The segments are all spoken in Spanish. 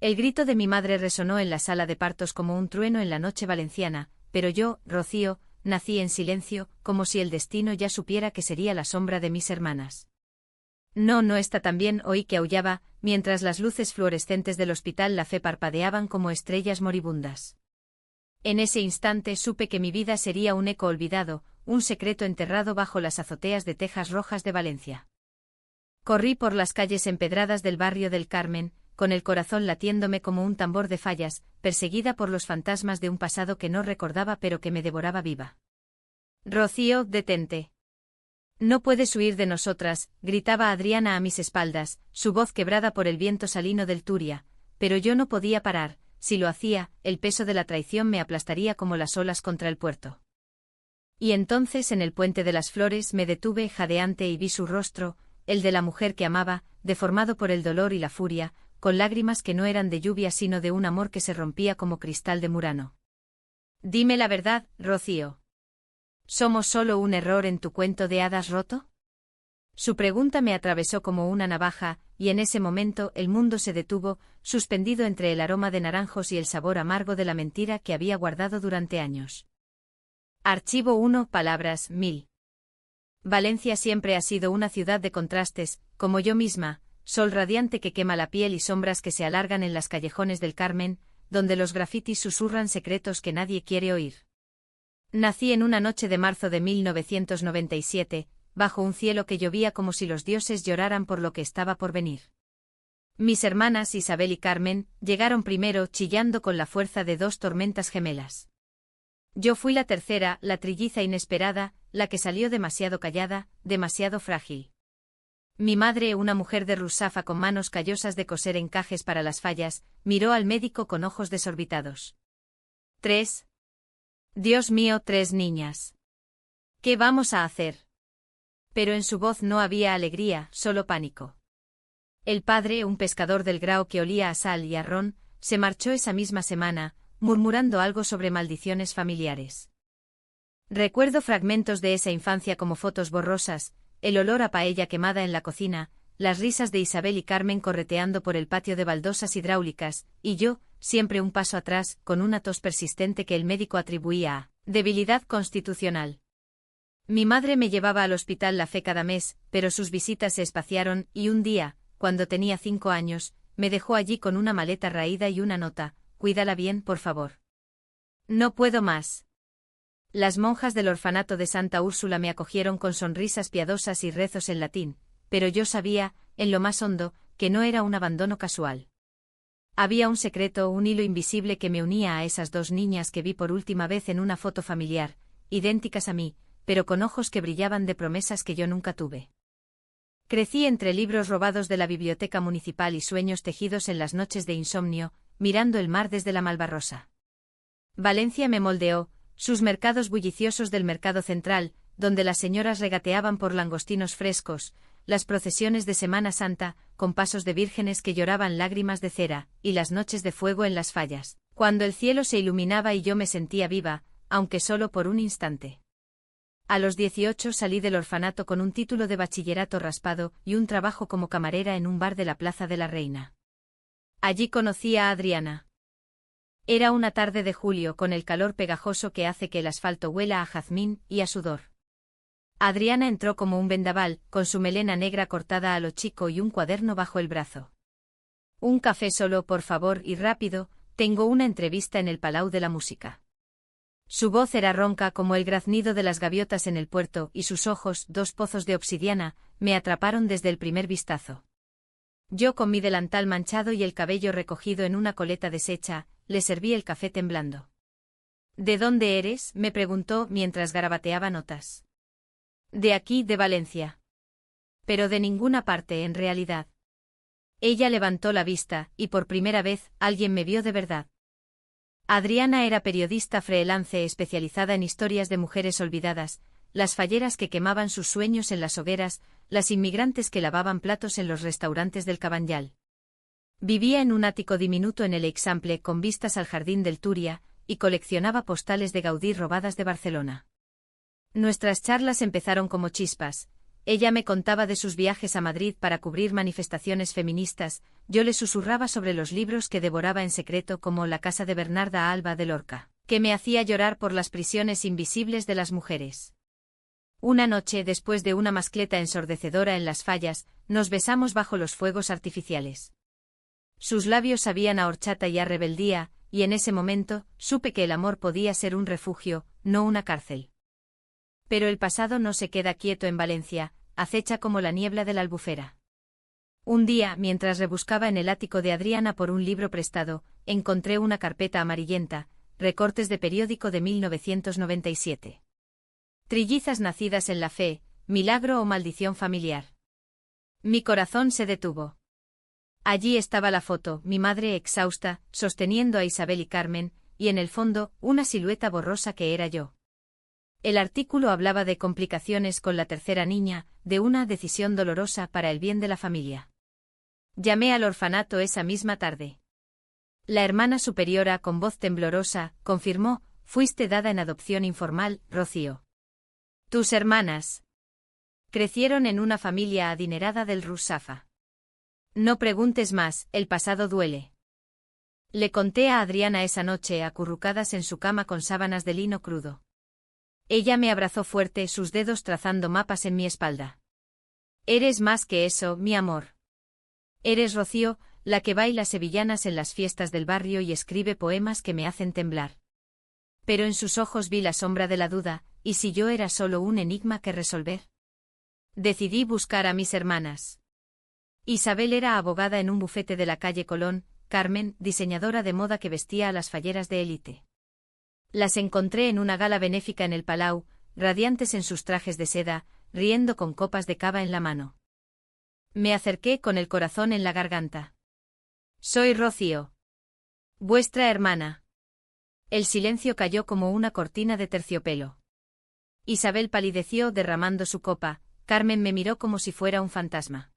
El grito de mi madre resonó en la sala de partos como un trueno en la noche valenciana, pero yo, Rocío, nací en silencio, como si el destino ya supiera que sería la sombra de mis hermanas. No, no está tan bien, oí que aullaba, mientras las luces fluorescentes del hospital La Fe parpadeaban como estrellas moribundas. En ese instante supe que mi vida sería un eco olvidado, un secreto enterrado bajo las azoteas de tejas rojas de Valencia. Corrí por las calles empedradas del barrio del Carmen, con el corazón latiéndome como un tambor de fallas, perseguida por los fantasmas de un pasado que no recordaba pero que me devoraba viva. Rocío, detente. No puedes huir de nosotras, gritaba Adriana a mis espaldas, su voz quebrada por el viento salino del Turia, pero yo no podía parar, si lo hacía, el peso de la traición me aplastaría como las olas contra el puerto. Y entonces en el puente de las flores me detuve jadeante y vi su rostro, el de la mujer que amaba, deformado por el dolor y la furia, con lágrimas que no eran de lluvia sino de un amor que se rompía como cristal de Murano. Dime la verdad, Rocío. ¿Somos solo un error en tu cuento de hadas roto? Su pregunta me atravesó como una navaja, y en ese momento el mundo se detuvo, suspendido entre el aroma de naranjos y el sabor amargo de la mentira que había guardado durante años. Archivo 1, palabras 1000. Valencia siempre ha sido una ciudad de contrastes, como yo misma, sol radiante que quema la piel y sombras que se alargan en las callejones del Carmen, donde los grafitis susurran secretos que nadie quiere oír. Nací en una noche de marzo de 1997, bajo un cielo que llovía como si los dioses lloraran por lo que estaba por venir. Mis hermanas Isabel y Carmen llegaron primero chillando con la fuerza de dos tormentas gemelas. Yo fui la tercera, la trilliza inesperada, la que salió demasiado callada, demasiado frágil. Mi madre, una mujer de Rusafa con manos callosas de coser encajes para las fallas, miró al médico con ojos desorbitados. 3. Dios mío, 3 niñas. ¿Qué vamos a hacer? Pero en su voz no había alegría, solo pánico. El padre, un pescador del Grao que olía a sal y a ron, se marchó esa misma semana, murmurando algo sobre maldiciones familiares. Recuerdo fragmentos de esa infancia como fotos borrosas, el olor a paella quemada en la cocina, las risas de Isabel y Carmen correteando por el patio de baldosas hidráulicas, y yo, siempre un paso atrás, con una tos persistente que el médico atribuía a debilidad constitucional. Mi madre me llevaba al hospital La Fe cada mes, pero sus visitas se espaciaron y un día, cuando tenía 5 años, me dejó allí con una maleta raída y una nota: cuídala bien, por favor. No puedo más. Las monjas del orfanato de Santa Úrsula me acogieron con sonrisas piadosas y rezos en latín, pero yo sabía, en lo más hondo, que no era un abandono casual. Había un secreto, un hilo invisible que me unía a esas 2 niñas que vi por última vez en una foto familiar, idénticas a mí, pero con ojos que brillaban de promesas que yo nunca tuve. Crecí entre libros robados de la biblioteca municipal y sueños tejidos en las noches de insomnio, mirando el mar desde la Malvarrosa. Valencia me moldeó, sus mercados bulliciosos del mercado central, donde las señoras regateaban por langostinos frescos, las procesiones de Semana Santa, con pasos de vírgenes que lloraban lágrimas de cera, y las noches de fuego en las fallas, cuando el cielo se iluminaba y yo me sentía viva, aunque solo por un instante. A los 18 salí del orfanato con un título de bachillerato raspado y un trabajo como camarera en un bar de la Plaza de la Reina. Allí conocí a Adriana. Era una tarde de julio con el calor pegajoso que hace que el asfalto huela a jazmín y a sudor. Adriana entró como un vendaval, con su melena negra cortada a lo chico y un cuaderno bajo el brazo. Un café solo, por favor, y rápido, tengo una entrevista en el Palau de la Música. Su voz era ronca como el graznido de las gaviotas en el puerto y sus ojos, 2 pozos de obsidiana, me atraparon desde el primer vistazo. Yo con mi delantal manchado y el cabello recogido en una coleta deshecha, le serví el café temblando. ¿De dónde eres?, me preguntó mientras garabateaba notas. De aquí, de Valencia. Pero de ninguna parte en realidad. Ella levantó la vista, y por primera vez, alguien me vio de verdad. Adriana era periodista freelance especializada en historias de mujeres olvidadas, las falleras que quemaban sus sueños en las hogueras, las inmigrantes que lavaban platos en los restaurantes del Cabanyal. Vivía en un ático diminuto en el Eixample con vistas al jardín del Turia, y coleccionaba postales de Gaudí robadas de Barcelona. Nuestras charlas empezaron como chispas, Ella me contaba de sus viajes a Madrid para cubrir manifestaciones feministas, yo le susurraba sobre los libros que devoraba en secreto como La casa de Bernarda Alba de Lorca, que me hacía llorar por las prisiones invisibles de las mujeres. Una noche, después de una mascleta ensordecedora en las fallas, nos besamos bajo los fuegos artificiales. Sus labios sabían a horchata y a rebeldía, y en ese momento, supe que el amor podía ser un refugio, no una cárcel. Pero el pasado no se queda quieto en Valencia, acecha como la niebla de la Albufera. Un día, mientras rebuscaba en el ático de Adriana por un libro prestado, encontré una carpeta amarillenta, recortes de periódico de 1997. Trillizas nacidas en la fe, milagro o maldición familiar. Mi corazón se detuvo. Allí estaba la foto, mi madre exhausta, sosteniendo a Isabel y Carmen, y en el fondo, una silueta borrosa que era yo. El artículo hablaba de complicaciones con la tercera niña, de una decisión dolorosa para el bien de la familia. Llamé al orfanato esa misma tarde. La hermana superiora, con voz temblorosa, confirmó: fuiste dada en adopción informal, Rocío. Tus hermanas crecieron en una familia adinerada del Rusafa. No preguntes más, el pasado duele. Le conté a Adriana esa noche, acurrucadas en su cama con sábanas de lino crudo. Ella me abrazó fuerte, sus dedos trazando mapas en mi espalda. Eres más que eso, mi amor. Eres Rocío, la que baila sevillanas en las fiestas del barrio y escribe poemas que me hacen temblar. Pero en sus ojos vi la sombra de la duda, ¿y si yo era solo un enigma que resolver? Decidí buscar a mis hermanas. Isabel era abogada en un bufete de la calle Colón, Carmen, diseñadora de moda que vestía a las falleras de élite. Las encontré en una gala benéfica en el Palau, radiantes en sus trajes de seda, riendo con copas de cava en la mano. Me acerqué con el corazón en la garganta. Soy Rocío. Vuestra hermana. El silencio cayó como una cortina de terciopelo. Isabel palideció derramando su copa, Carmen me miró como si fuera un fantasma.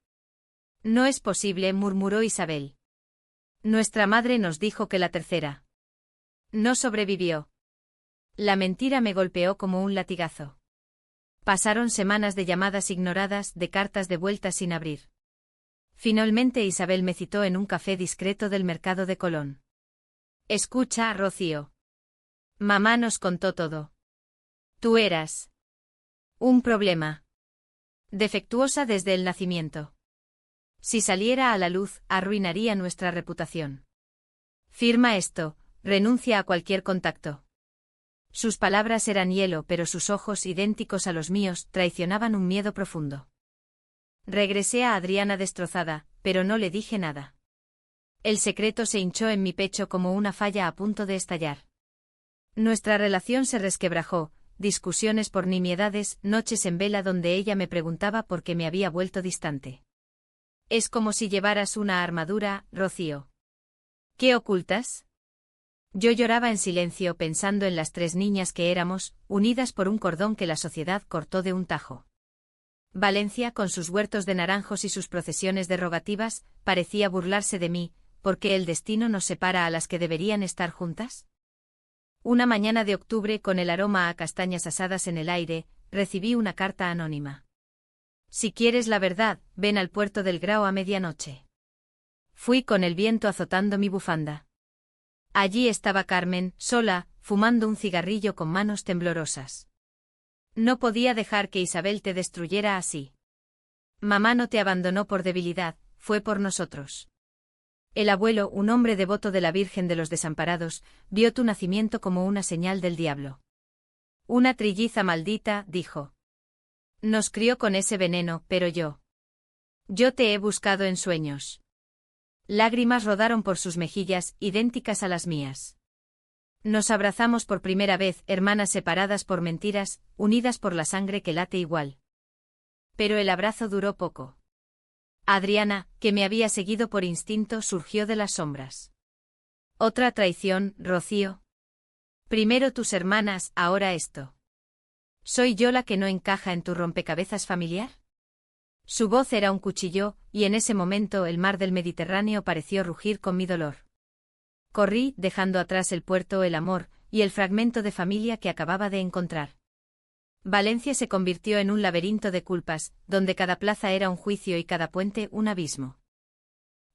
No es posible, murmuró Isabel. Nuestra madre nos dijo que la tercera no sobrevivió. La mentira me golpeó como un latigazo. Pasaron semanas de llamadas ignoradas, de cartas devueltas sin abrir. Finalmente Isabel me citó en un café discreto del mercado de Colón. Escucha, Rocío. Mamá nos contó todo. Tú eras un problema. Defectuosa desde el nacimiento. Si saliera a la luz, arruinaría nuestra reputación. Firma esto, renuncia a cualquier contacto. Sus palabras eran hielo, pero sus ojos, idénticos a los míos, traicionaban un miedo profundo. Regresé a Adriana destrozada, pero no le dije nada. El secreto se hinchó en mi pecho como una falla a punto de estallar. Nuestra relación se resquebrajó, discusiones por nimiedades, noches en vela donde ella me preguntaba por qué me había vuelto distante. Es como si llevaras una armadura, Rocío. ¿Qué ocultas? Yo lloraba en silencio pensando en las tres niñas que éramos, unidas por un cordón que la sociedad cortó de un tajo. Valencia, con sus huertos de naranjos y sus procesiones derogativas, parecía burlarse de mí, ¿porque el destino nos separa a las que deberían estar juntas? Una mañana de octubre, con el aroma a castañas asadas en el aire, recibí una carta anónima. Si quieres la verdad, ven al puerto del Grao a medianoche. Fui con el viento azotando mi bufanda. Allí estaba Carmen, sola, fumando un cigarrillo con manos temblorosas. No podía dejar que Isabel te destruyera así. Mamá no te abandonó por debilidad, fue por nosotros. El abuelo, un hombre devoto de la Virgen de los Desamparados, vio tu nacimiento como una señal del diablo. Una trilliza maldita, dijo. Nos crió con ese veneno, pero yo te he buscado en sueños. Lágrimas rodaron por sus mejillas, idénticas a las mías. Nos abrazamos por primera vez, hermanas separadas por mentiras, unidas por la sangre que late igual. Pero el abrazo duró poco. Adriana, que me había seguido por instinto, surgió de las sombras. Otra traición, Rocío. Primero tus hermanas, ahora esto. ¿Soy yo la que no encaja en tu rompecabezas familiar? Su voz era un cuchillo, y en ese momento el mar del Mediterráneo pareció rugir con mi dolor. Corrí, dejando atrás el puerto, el amor, y el fragmento de familia que acababa de encontrar. Valencia se convirtió en un laberinto de culpas, donde cada plaza era un juicio y cada puente un abismo.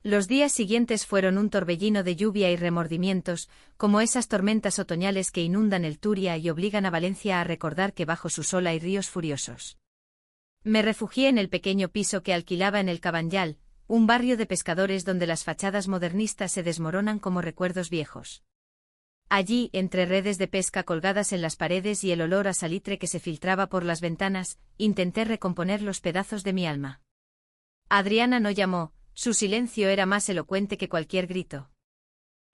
Los días siguientes fueron un torbellino de lluvia y remordimientos, como esas tormentas otoñales que inundan el Turia y obligan a Valencia a recordar que bajo su sol hay ríos furiosos. Me refugié en el pequeño piso que alquilaba en el Cabanyal, un barrio de pescadores donde las fachadas modernistas se desmoronan como recuerdos viejos. Allí, entre redes de pesca colgadas en las paredes y el olor a salitre que se filtraba por las ventanas, intenté recomponer los pedazos de mi alma. Adriana no llamó, su silencio era más elocuente que cualquier grito.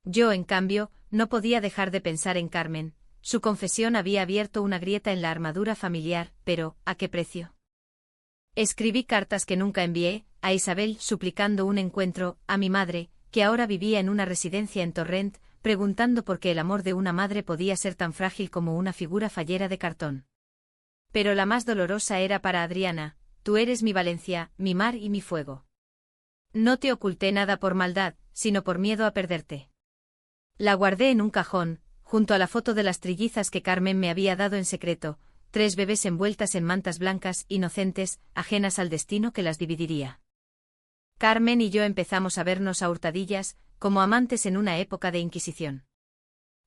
Yo, en cambio, no podía dejar de pensar en Carmen. Su confesión había abierto una grieta en la armadura familiar, pero, ¿a qué precio? Escribí cartas que nunca envié, a Isabel suplicando un encuentro, a mi madre, que ahora vivía en una residencia en Torrent, preguntando por qué el amor de una madre podía ser tan frágil como una figura fallera de cartón. Pero la más dolorosa era para Adriana: tú eres mi Valencia, mi mar y mi fuego. No te oculté nada por maldad, sino por miedo a perderte. La guardé en un cajón, junto a la foto de las trillizas que Carmen me había dado en secreto, 3 bebés envueltas en mantas blancas, inocentes, ajenas al destino que las dividiría. Carmen y yo empezamos a vernos a hurtadillas, como amantes en una época de Inquisición.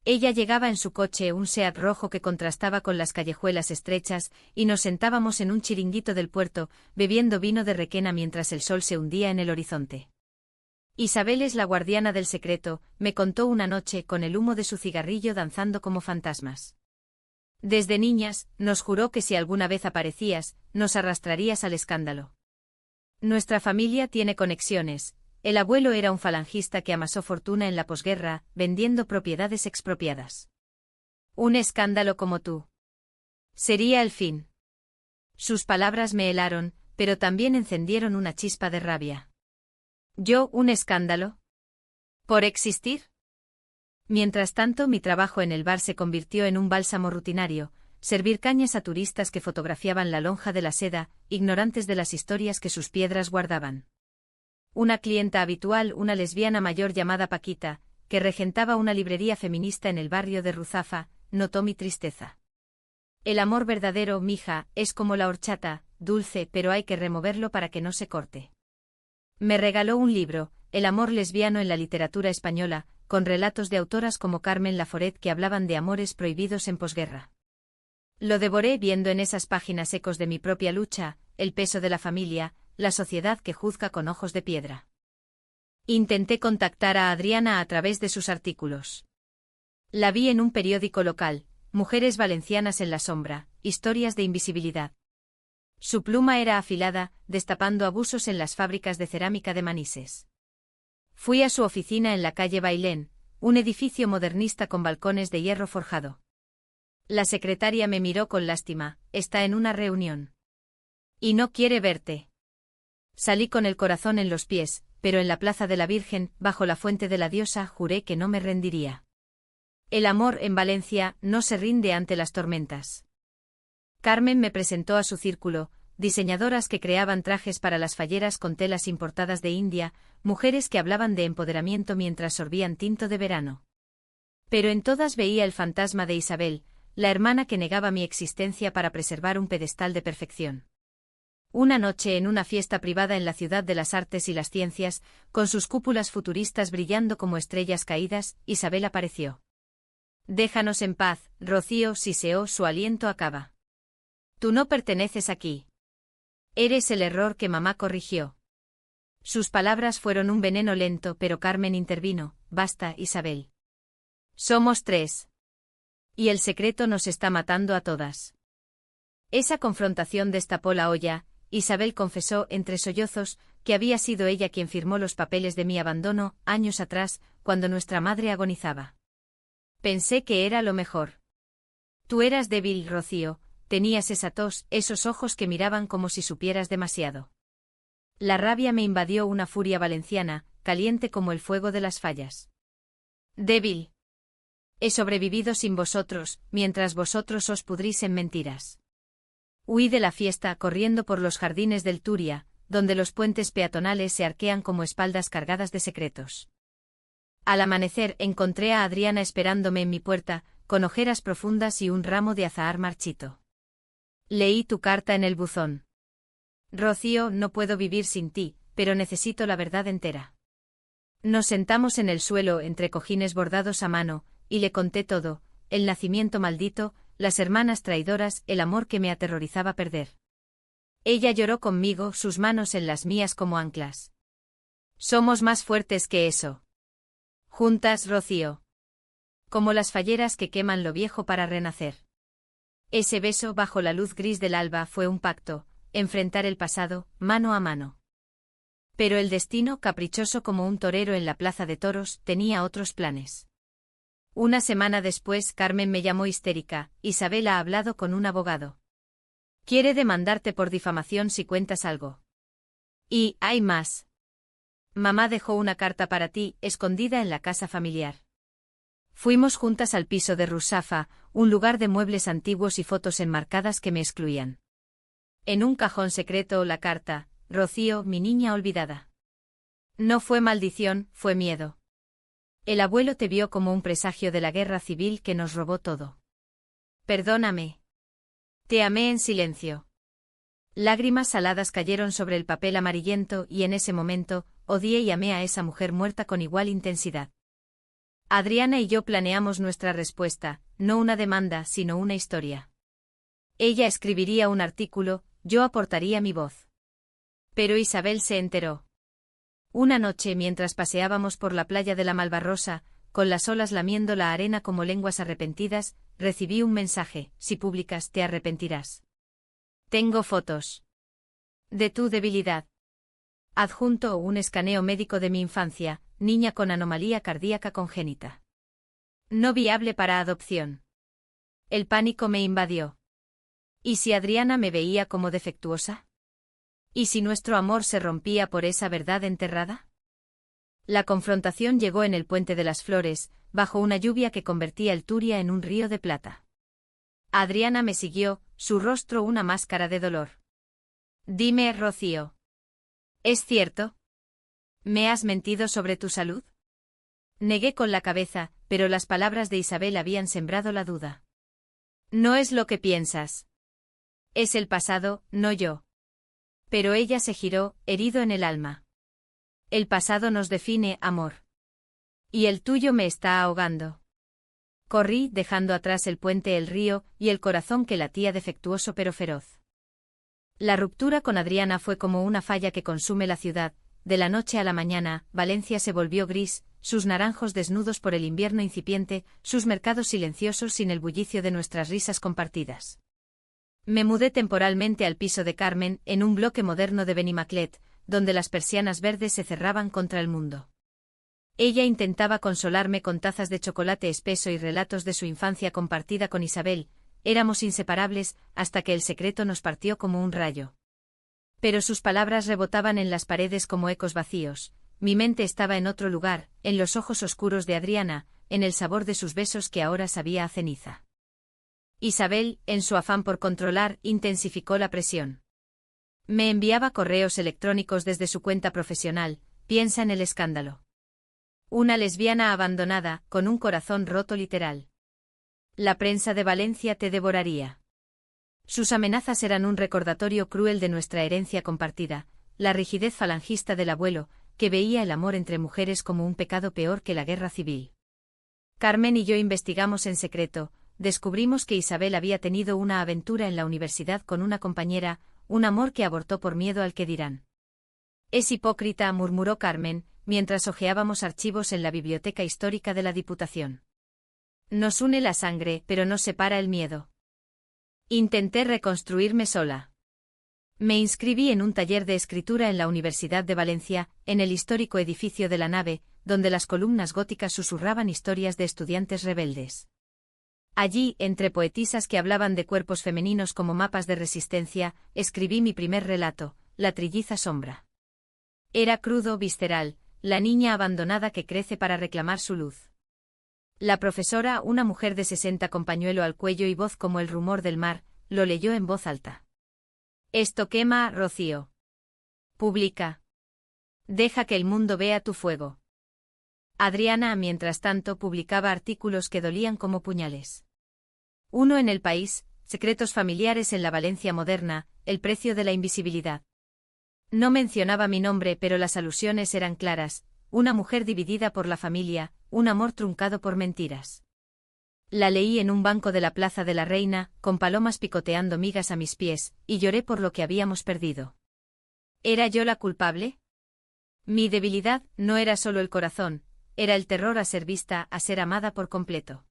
Ella llegaba en su coche, un Seat rojo que contrastaba con las callejuelas estrechas, y nos sentábamos en un chiringuito del puerto, bebiendo vino de Requena mientras el sol se hundía en el horizonte. Isabel es la guardiana del secreto, me contó una noche, con el humo de su cigarrillo danzando como fantasmas. Desde niñas, nos juró que si alguna vez aparecías, nos arrastrarías al escándalo. Nuestra familia tiene conexiones. El abuelo era un falangista que amasó fortuna en la posguerra, vendiendo propiedades expropiadas. Un escándalo como tú. Sería el fin. Sus palabras me helaron, pero también encendieron una chispa de rabia. ¿Yo, un escándalo? ¿Por existir? Mientras tanto, mi trabajo en el bar se convirtió en un bálsamo rutinario, servir cañas a turistas que fotografiaban la lonja de la seda, ignorantes de las historias que sus piedras guardaban. Una clienta habitual, una lesbiana mayor llamada Paquita, que regentaba una librería feminista en el barrio de Ruzafa, notó mi tristeza. El amor verdadero, mija, es como la horchata, dulce, pero hay que removerlo para que no se corte. Me regaló un libro, El amor lesbiano en la literatura española, con relatos de autoras como Carmen Laforet que hablaban de amores prohibidos en posguerra. Lo devoré viendo en esas páginas ecos de mi propia lucha, el peso de la familia, la sociedad que juzga con ojos de piedra. Intenté contactar a Adriana a través de sus artículos. La vi en un periódico local, Mujeres Valencianas en la sombra, historias de invisibilidad. Su pluma era afilada, destapando abusos en las fábricas de cerámica de Manises. Fui a su oficina en la calle Bailén, un edificio modernista con balcones de hierro forjado. La secretaria me miró con lástima: está en una reunión. Y no quiere verte. Salí con el corazón en los pies, pero en la Plaza de la Virgen, bajo la fuente de la diosa, juré que no me rendiría. El amor en Valencia no se rinde ante las tormentas. Carmen me presentó a su círculo, diseñadoras que creaban trajes para las falleras con telas importadas de India, mujeres que hablaban de empoderamiento mientras sorbían tinto de verano. Pero en todas veía el fantasma de Isabel, la hermana que negaba mi existencia para preservar un pedestal de perfección. Una noche en una fiesta privada en la ciudad de las artes y las ciencias, con sus cúpulas futuristas brillando como estrellas caídas, Isabel apareció. Déjanos en paz, Rocío, siseó, su aliento acaba. Tú no perteneces aquí. Eres el error que mamá corrigió. Sus palabras fueron un veneno lento, pero Carmen intervino: basta, Isabel. Somos 3. Y el secreto nos está matando a todas. Esa confrontación destapó la olla. Isabel confesó, entre sollozos, que había sido ella quien firmó los papeles de mi abandono, años atrás, cuando nuestra madre agonizaba. Pensé que era lo mejor. Tú eras débil, Rocío, tenías esa tos, esos ojos que miraban como si supieras demasiado. La rabia me invadió, una furia valenciana, caliente como el fuego de las fallas. Débil. He sobrevivido sin vosotros, mientras vosotros os pudrís en mentiras. Huí de la fiesta corriendo por los jardines del Turia, donde los puentes peatonales se arquean como espaldas cargadas de secretos. Al amanecer encontré a Adriana esperándome en mi puerta, con ojeras profundas y un ramo de azahar marchito. Leí tu carta en el buzón. Rocío, no puedo vivir sin ti, pero necesito la verdad entera. Nos sentamos en el suelo entre cojines bordados a mano, y le conté todo, el nacimiento maldito, las hermanas traidoras, el amor que me aterrorizaba perder. Ella lloró conmigo, sus manos en las mías como anclas. Somos más fuertes que eso. Juntas, Rocío. Como las falleras que queman lo viejo para renacer. Ese beso bajo la luz gris del alba fue un pacto, enfrentar el pasado, mano a mano. Pero el destino, caprichoso como un torero en la plaza de toros, tenía otros planes. Una semana después, Carmen me llamó histérica. Isabel ha hablado con un abogado. Quiere demandarte por difamación si cuentas algo. Y, hay más. Mamá dejó una carta para ti, escondida en la casa familiar. Fuimos juntas al piso de Rusafa, un lugar de muebles antiguos y fotos enmarcadas que me excluían. En un cajón secreto la carta, Rocío, mi niña olvidada. No fue maldición, fue miedo. El abuelo te vio como un presagio de la guerra civil que nos robó todo. Perdóname. Te amé en silencio. Lágrimas saladas cayeron sobre el papel amarillento y en ese momento, odié y amé a esa mujer muerta con igual intensidad. Adriana y yo planeamos nuestra respuesta, no una demanda, sino una historia. Ella escribiría un artículo, yo aportaría mi voz. Pero Isabel se enteró. Una noche mientras paseábamos por la playa de la Malvarrosa, con las olas lamiendo la arena como lenguas arrepentidas, recibí un mensaje: si publicas te arrepentirás. Tengo fotos. De tu debilidad. Adjunto un escaneo médico de mi infancia, niña con anomalía cardíaca congénita. No viable para adopción. El pánico me invadió. ¿Y si Adriana me veía como defectuosa? ¿Y si nuestro amor se rompía por esa verdad enterrada? La confrontación llegó en el Puente de las Flores, bajo una lluvia que convertía el Turia en un río de plata. Adriana me siguió, su rostro una máscara de dolor. Dime, Rocío. ¿Es cierto? ¿Me has mentido sobre tu salud? Negué con la cabeza, pero las palabras de Isabel habían sembrado la duda. No es lo que piensas. Es el pasado, no yo. Pero ella se giró, herido en el alma. El pasado nos define, amor. Y el tuyo me está ahogando. Corrí, dejando atrás el puente, el río, y el corazón que latía defectuoso pero feroz. La ruptura con Adriana fue como una falla que consume la ciudad. De la noche a la mañana, Valencia se volvió gris, sus naranjos desnudos por el invierno incipiente, sus mercados silenciosos sin el bullicio de nuestras risas compartidas. Me mudé temporalmente al piso de Carmen, en un bloque moderno de Benimaclet, donde las persianas verdes se cerraban contra el mundo. Ella intentaba consolarme con tazas de chocolate espeso y relatos de su infancia compartida con Isabel. Éramos inseparables, hasta que el secreto nos partió como un rayo. Pero sus palabras rebotaban en las paredes como ecos vacíos. Mi mente estaba en otro lugar, en los ojos oscuros de Adriana, en el sabor de sus besos que ahora sabía a ceniza. Isabel, en su afán por controlar, intensificó la presión. Me enviaba correos electrónicos desde su cuenta profesional: piensa en el escándalo. Una lesbiana abandonada, con un corazón roto literal. La prensa de Valencia te devoraría. Sus amenazas eran un recordatorio cruel de nuestra herencia compartida, la rigidez falangista del abuelo, que veía el amor entre mujeres como un pecado peor que la guerra civil. Carmen y yo investigamos en secreto, descubrimos que Isabel había tenido una aventura en la universidad con una compañera, un amor que abortó por miedo al que dirán. Es hipócrita, murmuró Carmen, mientras hojeábamos archivos en la biblioteca histórica de la Diputación. Nos une la sangre, pero nos separa el miedo. Intenté reconstruirme sola. Me inscribí en un taller de escritura en la Universidad de Valencia, en el histórico edificio de la nave, donde las columnas góticas susurraban historias de estudiantes rebeldes. Allí, entre poetisas que hablaban de cuerpos femeninos como mapas de resistencia, escribí mi primer relato, La trilliza sombra. Era crudo, visceral, la niña abandonada que crece para reclamar su luz. La profesora, una mujer de 60 con pañuelo al cuello y voz como el rumor del mar, lo leyó en voz alta. Esto quema, Rocío. Publica. Deja que el mundo vea tu fuego. Adriana, mientras tanto, publicaba artículos que dolían como puñales. Uno en El País, secretos familiares en la Valencia moderna, el precio de la invisibilidad. No mencionaba mi nombre, pero las alusiones eran claras: una mujer dividida por la familia, un amor truncado por mentiras. La leí en un banco de la Plaza de la Reina, con palomas picoteando migas a mis pies, y lloré por lo que habíamos perdido. ¿Era yo la culpable? Mi debilidad no era solo el corazón, era el terror a ser vista, a ser amada por completo.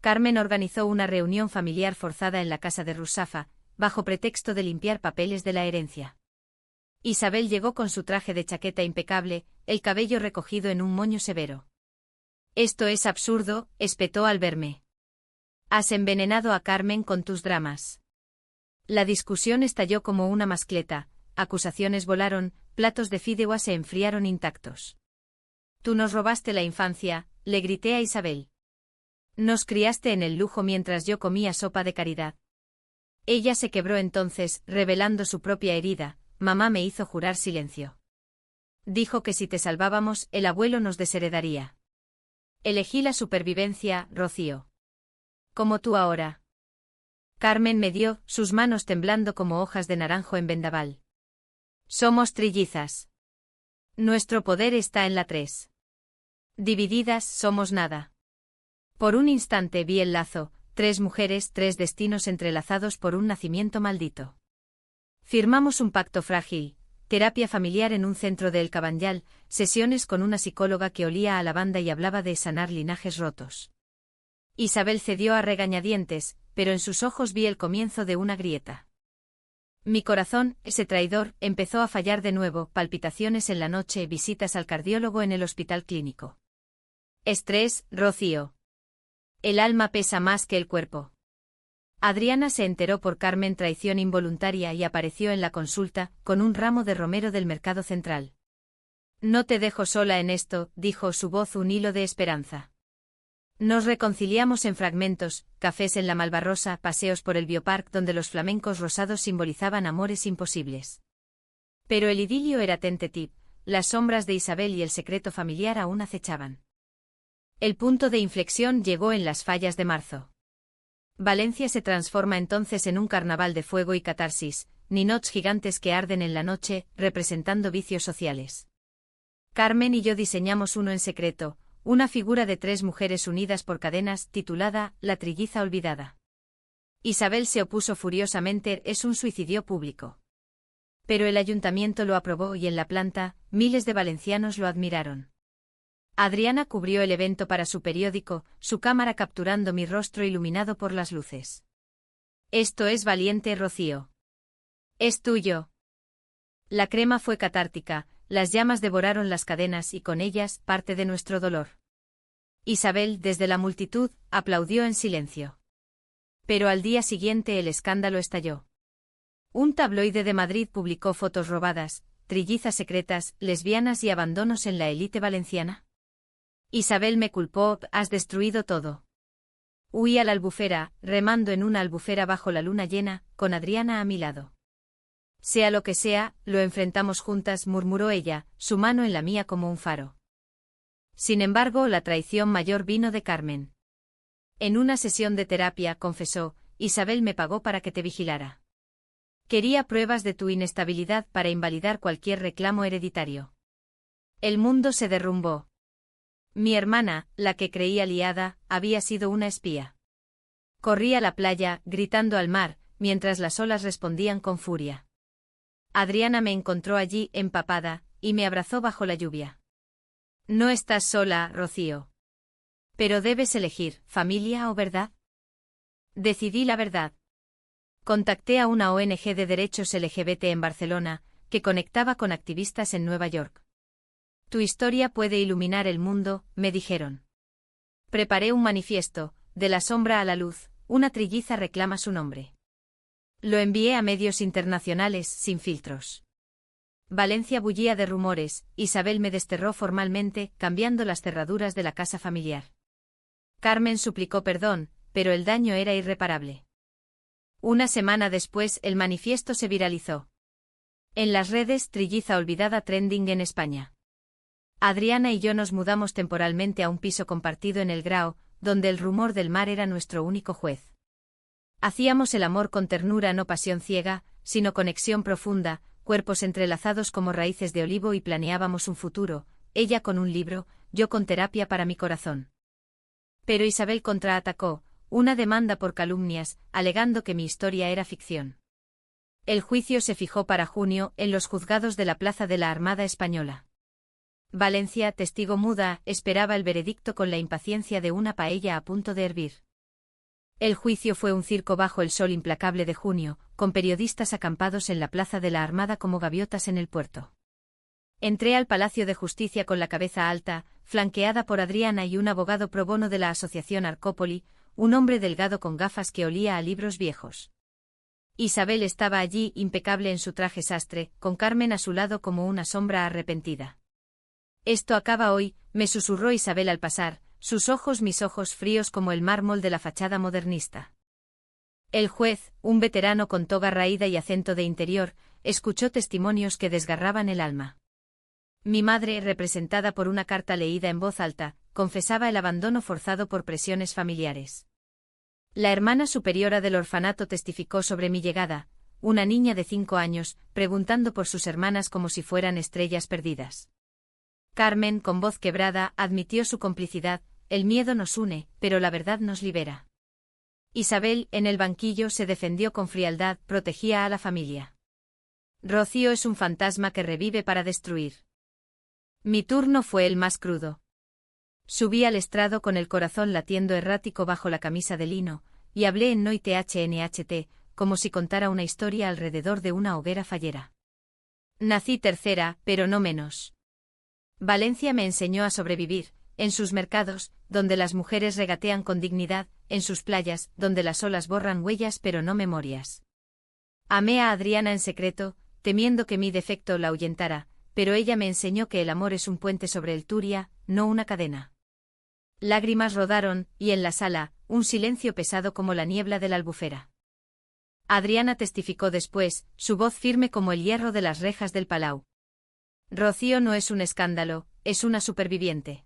Carmen organizó una reunión familiar forzada en la casa de Rusafa, bajo pretexto de limpiar papeles de la herencia. Isabel llegó con su traje de chaqueta impecable, el cabello recogido en un moño severo. «Esto es absurdo», espetó al verme. «Has envenenado a Carmen con tus dramas». La discusión estalló como una mascleta, acusaciones volaron, platos de fideuá se enfriaron intactos. «Tú nos robaste la infancia», le grité a Isabel. «Nos criaste en el lujo mientras yo comía sopa de caridad». Ella se quebró entonces, revelando su propia herida. «Mamá me hizo jurar silencio. Dijo que si te salvábamos, el abuelo nos desheredaría. Elegí la supervivencia, Rocío. Como tú ahora». Carmen me dio, sus manos temblando como hojas de naranjo en vendaval. «Somos trillizas. Nuestro poder está en la 3. Divididas somos nada». Por un instante vi el lazo: 3 mujeres, 3 destinos entrelazados por un nacimiento maldito. Firmamos un pacto frágil: terapia familiar en un centro de El Cabanyal, sesiones con una psicóloga que olía a lavanda y hablaba de sanar linajes rotos. Isabel cedió a regañadientes, pero en sus ojos vi el comienzo de una grieta. Mi corazón, ese traidor, empezó a fallar de nuevo: palpitaciones en la noche, visitas al cardiólogo en el hospital clínico. Estrés, Rocío. El alma pesa más que el cuerpo. Adriana se enteró por Carmen: traición involuntaria, y apareció en la consulta, con un ramo de romero del Mercado Central. «No te dejo sola en esto», dijo, su voz un hilo de esperanza. Nos reconciliamos en fragmentos: cafés en la Malvarrosa, paseos por el Biopark donde los flamencos rosados simbolizaban amores imposibles. Pero el idilio era tentative, las sombras de Isabel y el secreto familiar aún acechaban. El punto de inflexión llegó en las fallas de marzo. Valencia se transforma entonces en un carnaval de fuego y catarsis, ninots gigantes que arden en la noche, representando vicios sociales. Carmen y yo diseñamos uno en secreto, una figura de 3 mujeres unidas por cadenas, titulada «La trilliza olvidada». Isabel se opuso furiosamente: «Es un suicidio público». Pero el ayuntamiento lo aprobó y en la planta, miles de valencianos lo admiraron. Adriana cubrió el evento para su periódico, su cámara capturando mi rostro iluminado por las luces. «Esto es valiente, Rocío. Es tuyo». La crema fue catártica, las llamas devoraron las cadenas y con ellas parte de nuestro dolor. Isabel, desde la multitud, aplaudió en silencio. Pero al día siguiente el escándalo estalló. Un tabloide de Madrid publicó fotos robadas, trillizas secretas, lesbianas y abandonos en la élite valenciana. Isabel me culpó: «Has destruido todo». Huí a la albufera, remando en una albufera bajo la luna llena, con Adriana a mi lado. «Sea lo que sea, lo enfrentamos juntas», murmuró ella, su mano en la mía como un faro. Sin embargo, la traición mayor vino de Carmen. En una sesión de terapia, confesó: «Isabel me pagó para que te vigilara. Quería pruebas de tu inestabilidad para invalidar cualquier reclamo hereditario». El mundo se derrumbó. Mi hermana, la que creía aliada, había sido una espía. Corrí a la playa, gritando al mar, mientras las olas respondían con furia. Adriana me encontró allí, empapada, y me abrazó bajo la lluvia. «No estás sola, Rocío. Pero debes elegir, familia o verdad». Decidí la verdad. Contacté a una ONG de derechos LGBT en Barcelona, que conectaba con activistas en Nueva York. «Tu historia puede iluminar el mundo», me dijeron. Preparé un manifiesto: «De la sombra a la luz, una trilliza reclama su nombre». Lo envié a medios internacionales, sin filtros. Valencia bullía de rumores: Isabel me desterró formalmente, cambiando las cerraduras de la casa familiar. Carmen suplicó perdón, pero el daño era irreparable. Una semana después, el manifiesto se viralizó. En las redes, trilliza olvidada trending en España. Adriana y yo nos mudamos temporalmente a un piso compartido en El Grao, donde el rumor del mar era nuestro único juez. Hacíamos el amor con ternura, no pasión ciega, sino conexión profunda, cuerpos entrelazados como raíces de olivo, y planeábamos un futuro, ella con un libro, yo con terapia para mi corazón. Pero Isabel contraatacó, una demanda por calumnias, alegando que mi historia era ficción. El juicio se fijó para junio en los juzgados de la Plaza de la Armada Española. Valencia, testigo muda, esperaba el veredicto con la impaciencia de una paella a punto de hervir. El juicio fue un circo bajo el sol implacable de junio, con periodistas acampados en la Plaza de la Armada como gaviotas en el puerto. Entré al Palacio de Justicia con la cabeza alta, flanqueada por Adriana y un abogado pro bono de la Asociación Arcópoli, un hombre delgado con gafas que olía a libros viejos. Isabel estaba allí, impecable en su traje sastre, con Carmen a su lado como una sombra arrepentida. «Esto acaba hoy», me susurró Isabel al pasar, sus ojos mis ojos fríos como el mármol de la fachada modernista. El juez, un veterano con toga raída y acento de interior, escuchó testimonios que desgarraban el alma. Mi madre, representada por una carta leída en voz alta, confesaba el abandono forzado por presiones familiares. La hermana superiora del orfanato testificó sobre mi llegada, una niña de 5 años, preguntando por sus hermanas como si fueran estrellas perdidas. Carmen, con voz quebrada, admitió su complicidad: el miedo nos une, pero la verdad nos libera. Isabel, en el banquillo, se defendió con frialdad, protegía a la familia. Rocío es un fantasma que revive para destruir. Mi turno fue el más crudo. Subí al estrado con el corazón latiendo errático bajo la camisa de lino, y hablé en NHT, como si contara una historia alrededor de una hoguera fallera. Nací tercera, pero no menos. Valencia me enseñó a sobrevivir, en sus mercados, donde las mujeres regatean con dignidad, en sus playas, donde las olas borran huellas pero no memorias. Amé a Adriana en secreto, temiendo que mi defecto la ahuyentara, pero ella me enseñó que el amor es un puente sobre el Turia, no una cadena. Lágrimas rodaron, y en la sala, un silencio pesado como la niebla de la Albufera. Adriana testificó después, su voz firme como el hierro de las rejas del Palau. Rocío no es un escándalo, es una superviviente.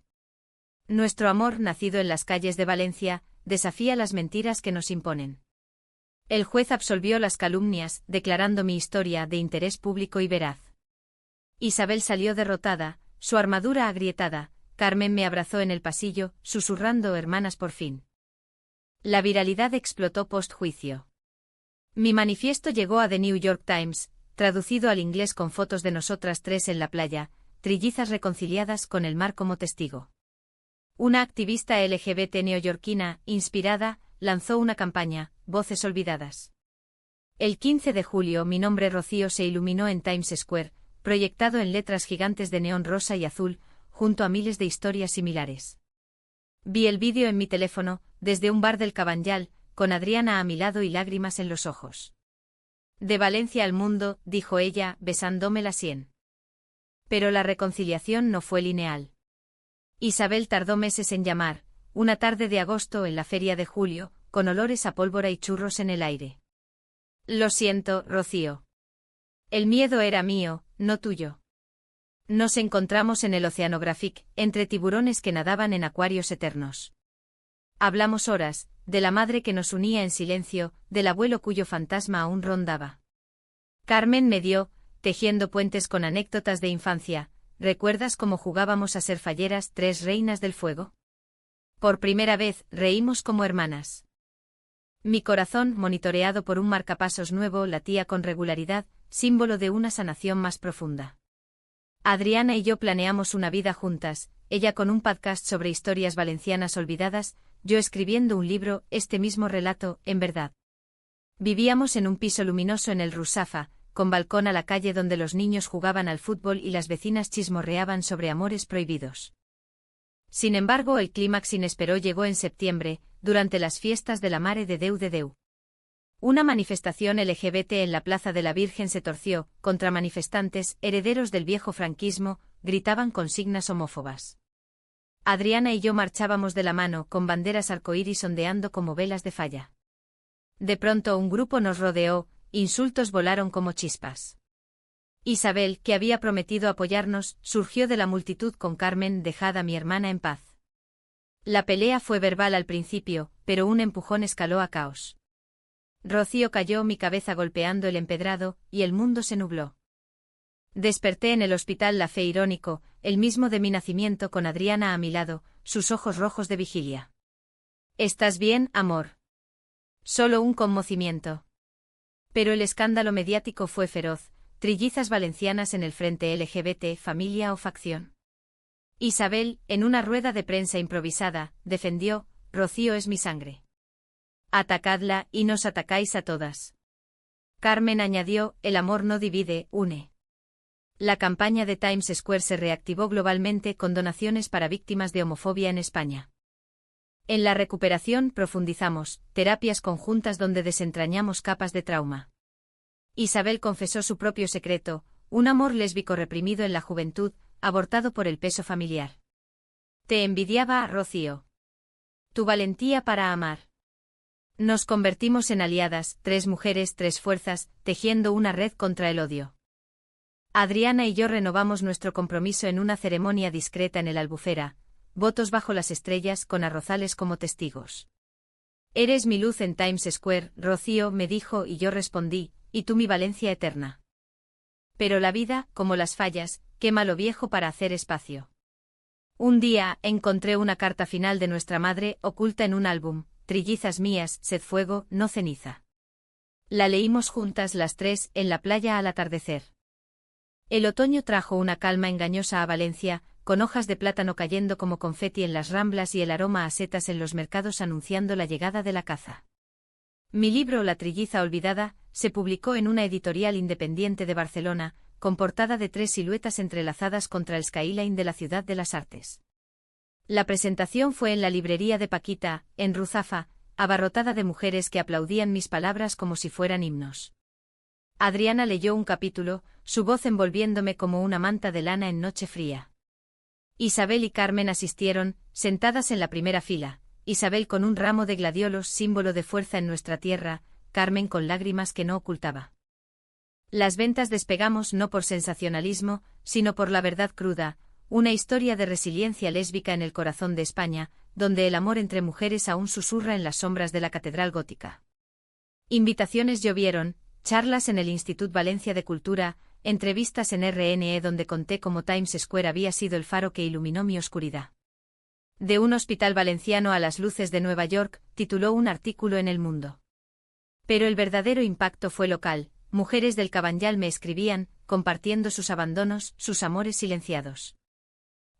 Nuestro amor, nacido en las calles de Valencia, desafía las mentiras que nos imponen. El juez absolvió las calumnias, declarando mi historia de interés público y veraz. Isabel salió derrotada, su armadura agrietada. Carmen me abrazó en el pasillo, susurrando hermanas por fin. La viralidad explotó post-juicio. Mi manifiesto llegó a The New York Times, traducido al inglés con fotos de nosotras tres en la playa, trillizas reconciliadas con el mar como testigo. Una activista LGBT neoyorquina, inspirada, lanzó una campaña, Voces Olvidadas. El 15 de julio mi nombre Rocío se iluminó en Times Square, proyectado en letras gigantes de neón rosa y azul, junto a miles de historias similares. Vi el vídeo en mi teléfono, desde un bar del Cabanyal, con Adriana a mi lado y lágrimas en los ojos. De Valencia al mundo, dijo ella, besándome la sien. Pero la reconciliación no fue lineal. Isabel tardó meses en llamar, una tarde de agosto en la feria de julio, con olores a pólvora y churros en el aire. Lo siento, Rocío. El miedo era mío, no tuyo. Nos encontramos en el Oceanographic, entre tiburones que nadaban en acuarios eternos. Hablamos horas, de la madre que nos unía en silencio, del abuelo cuyo fantasma aún rondaba. Carmen me dio, tejiendo puentes con anécdotas de infancia. ¿Recuerdas cómo jugábamos a ser falleras, 3 reinas del fuego? Por primera vez, reímos como hermanas. Mi corazón, monitoreado por un marcapasos nuevo, latía con regularidad, símbolo de una sanación más profunda. Adriana y yo planeamos una vida juntas, ella con un podcast sobre historias valencianas olvidadas, yo escribiendo un libro, este mismo relato, en verdad. Vivíamos en un piso luminoso en el Rusafa, con balcón a la calle donde los niños jugaban al fútbol y las vecinas chismorreaban sobre amores prohibidos. Sin embargo, el clímax inesperado llegó en septiembre, durante las fiestas de la Mare de Déu. Una manifestación LGBT en la Plaza de la Virgen se torció, contra manifestantes, herederos del viejo franquismo, gritaban consignas homófobas. Adriana y yo marchábamos de la mano, con banderas arcoíris ondeando como velas de falla. De pronto un grupo nos rodeó, insultos volaron como chispas. Isabel, que había prometido apoyarnos, surgió de la multitud con Carmen: dejad a mi hermana en paz. La pelea fue verbal al principio, pero un empujón escaló a caos. Rocío cayó mi cabeza golpeando el empedrado, y el mundo se nubló. Desperté en el hospital La Fe irónico, el mismo de mi nacimiento con Adriana a mi lado, sus ojos rojos de vigilia. ¿Estás bien, amor? Solo un conmocimiento. Pero el escándalo mediático fue feroz, trillizas valencianas en el frente LGBT, familia o facción. Isabel, en una rueda de prensa improvisada, defendió, Rocío es mi sangre. Atacadla y nos atacáis a todas. Carmen añadió, el amor no divide, une. La campaña de Times Square se reactivó globalmente con donaciones para víctimas de homofobia en España. En la recuperación profundizamos, terapias conjuntas donde desentrañamos capas de trauma. Isabel confesó su propio secreto, un amor lésbico reprimido en la juventud, abortado por el peso familiar. Te envidiaba, Rocío. Tu valentía para amar. Nos convertimos en aliadas, 3 mujeres, 3 fuerzas, tejiendo una red contra el odio. Adriana y yo renovamos nuestro compromiso en una ceremonia discreta en el Albufera, votos bajo las estrellas con arrozales como testigos. Eres mi luz en Times Square, Rocío me dijo y yo respondí, y tú mi Valencia eterna. Pero la vida, como las fallas, quema lo viejo para hacer espacio. Un día, encontré una carta final de nuestra madre oculta en un álbum, trillizas mías, sed fuego, no ceniza. La leímos juntas las 3 en la playa al atardecer. El otoño trajo una calma engañosa a Valencia, con hojas de plátano cayendo como confeti en las ramblas y el aroma a setas en los mercados anunciando la llegada de la caza. Mi libro La trilliza olvidada se publicó en una editorial independiente de Barcelona, con portada de 3 siluetas entrelazadas contra el skyline de la Ciudad de las Artes. La presentación fue en la librería de Paquita, en Ruzafa, abarrotada de mujeres que aplaudían mis palabras como si fueran himnos. Adriana leyó un capítulo, su voz envolviéndome como una manta de lana en noche fría. Isabel y Carmen asistieron, sentadas en la primera fila, Isabel con un ramo de gladiolos símbolo de fuerza en nuestra tierra, Carmen con lágrimas que no ocultaba. Las ventas despegamos no por sensacionalismo, sino por la verdad cruda, una historia de resiliencia lésbica en el corazón de España, donde el amor entre mujeres aún susurra en las sombras de la catedral gótica. Invitaciones llovieron, charlas en el Institut Valencia de Cultura, entrevistas en RNE donde conté cómo Times Square había sido el faro que iluminó mi oscuridad. De un hospital valenciano a las luces de Nueva York, tituló un artículo en El Mundo. Pero el verdadero impacto fue local, mujeres del Cabanyal me escribían, compartiendo sus abandonos, sus amores silenciados.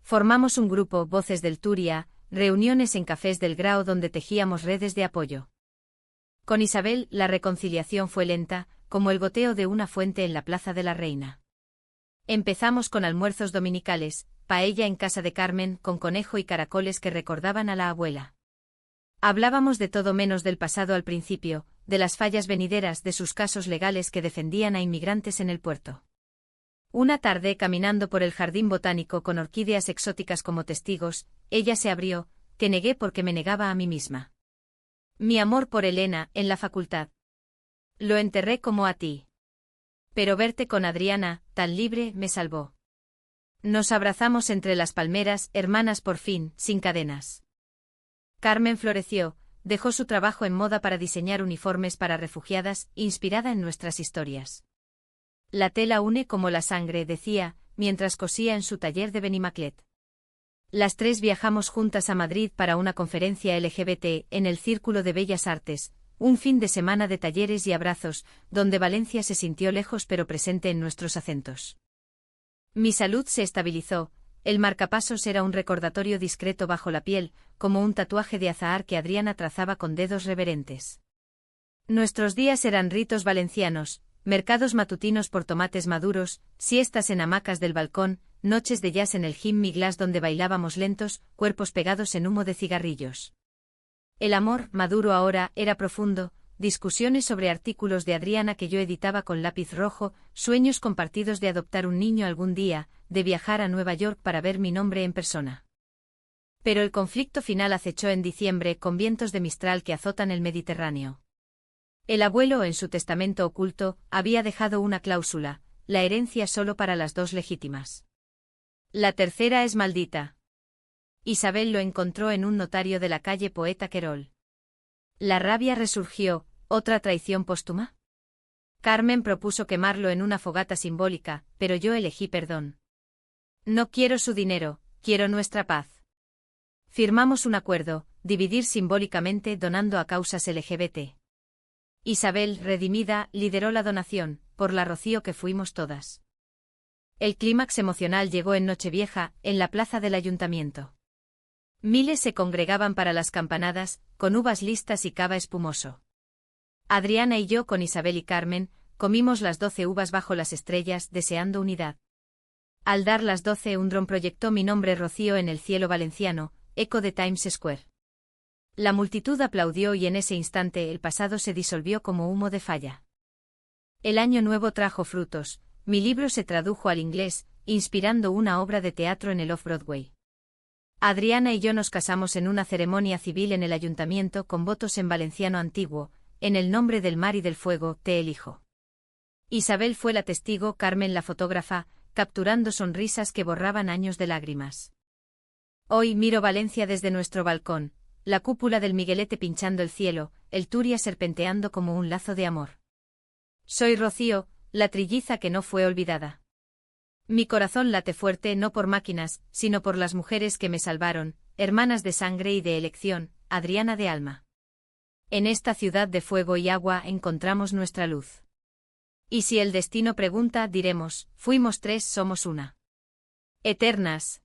Formamos un grupo, Voces del Turia, reuniones en cafés del Grao donde tejíamos redes de apoyo. Con Isabel, la reconciliación fue lenta, como el goteo de una fuente en la Plaza de la Reina. Empezamos con almuerzos dominicales, paella en casa de Carmen con conejo y caracoles que recordaban a la abuela. Hablábamos de todo menos del pasado al principio, de las fallas venideras de sus casos legales que defendían a inmigrantes en el puerto. Una tarde caminando por el jardín botánico con orquídeas exóticas como testigos, ella se abrió, que negué porque me negaba a mí misma. Mi amor por Elena, en la facultad. Lo enterré como a ti. Pero verte con Adriana, tan libre, me salvó. Nos abrazamos entre las palmeras, hermanas por fin, sin cadenas. Carmen floreció, dejó su trabajo en moda para diseñar uniformes para refugiadas, inspirada en nuestras historias. La tela une como la sangre, decía, mientras cosía en su taller de Benimaclet. Las 3 viajamos juntas a Madrid para una conferencia LGBT en el Círculo de Bellas Artes, un fin de semana de talleres y abrazos, donde Valencia se sintió lejos pero presente en nuestros acentos. Mi salud se estabilizó, el marcapasos era un recordatorio discreto bajo la piel, como un tatuaje de azahar que Adriana trazaba con dedos reverentes. Nuestros días eran ritos valencianos, mercados matutinos por tomates maduros, siestas en hamacas del balcón, noches de jazz en el Jimmy Glass donde bailábamos lentos, cuerpos pegados en humo de cigarrillos. El amor, maduro ahora, era profundo, discusiones sobre artículos de Adriana que yo editaba con lápiz rojo, sueños compartidos de adoptar un niño algún día, de viajar a Nueva York para ver mi nombre en persona. Pero el conflicto final acechó en diciembre con vientos de Mistral que azotan el Mediterráneo. El abuelo, en su testamento oculto, había dejado una cláusula, la herencia solo para las 2 legítimas. La tercera es maldita. Isabel lo encontró en un notario de la calle Poeta Querol. La rabia resurgió, ¿Otra traición póstuma? Carmen propuso quemarlo en una fogata simbólica, pero yo elegí perdón. No quiero su dinero, quiero nuestra paz. Firmamos un acuerdo, dividir simbólicamente donando a causas LGBT. Isabel, redimida, lideró la donación, por la Rocío que fuimos todas. El clímax emocional llegó en Nochevieja, en la plaza del ayuntamiento. Miles se congregaban para las campanadas, con uvas listas y cava espumoso. Adriana y yo con Isabel y Carmen, comimos las 12 uvas bajo las estrellas, deseando unidad. Al dar las 12 un dron proyectó mi nombre Rocío en el cielo valenciano, eco de Times Square. La multitud aplaudió y en ese instante el pasado se disolvió como humo de falla. El año nuevo trajo frutos, mi libro se tradujo al inglés, inspirando una obra de teatro en el Off-Broadway. Adriana y yo nos casamos en una ceremonia civil en el ayuntamiento con votos en valenciano antiguo, en el nombre del mar y del fuego, te elijo. Isabel fue la testigo, Carmen la fotógrafa, capturando sonrisas que borraban años de lágrimas. Hoy miro Valencia desde nuestro balcón, la cúpula del Miguelete pinchando el cielo, el Turia serpenteando como un lazo de amor. Soy Rocío, la trilliza que no fue olvidada. Mi corazón late fuerte no por máquinas, sino por las mujeres que me salvaron, hermanas de sangre y de elección, Adriana de alma. En esta ciudad de fuego y agua encontramos nuestra luz. Y si el destino pregunta, diremos, fuimos tres, somos una. Eternas.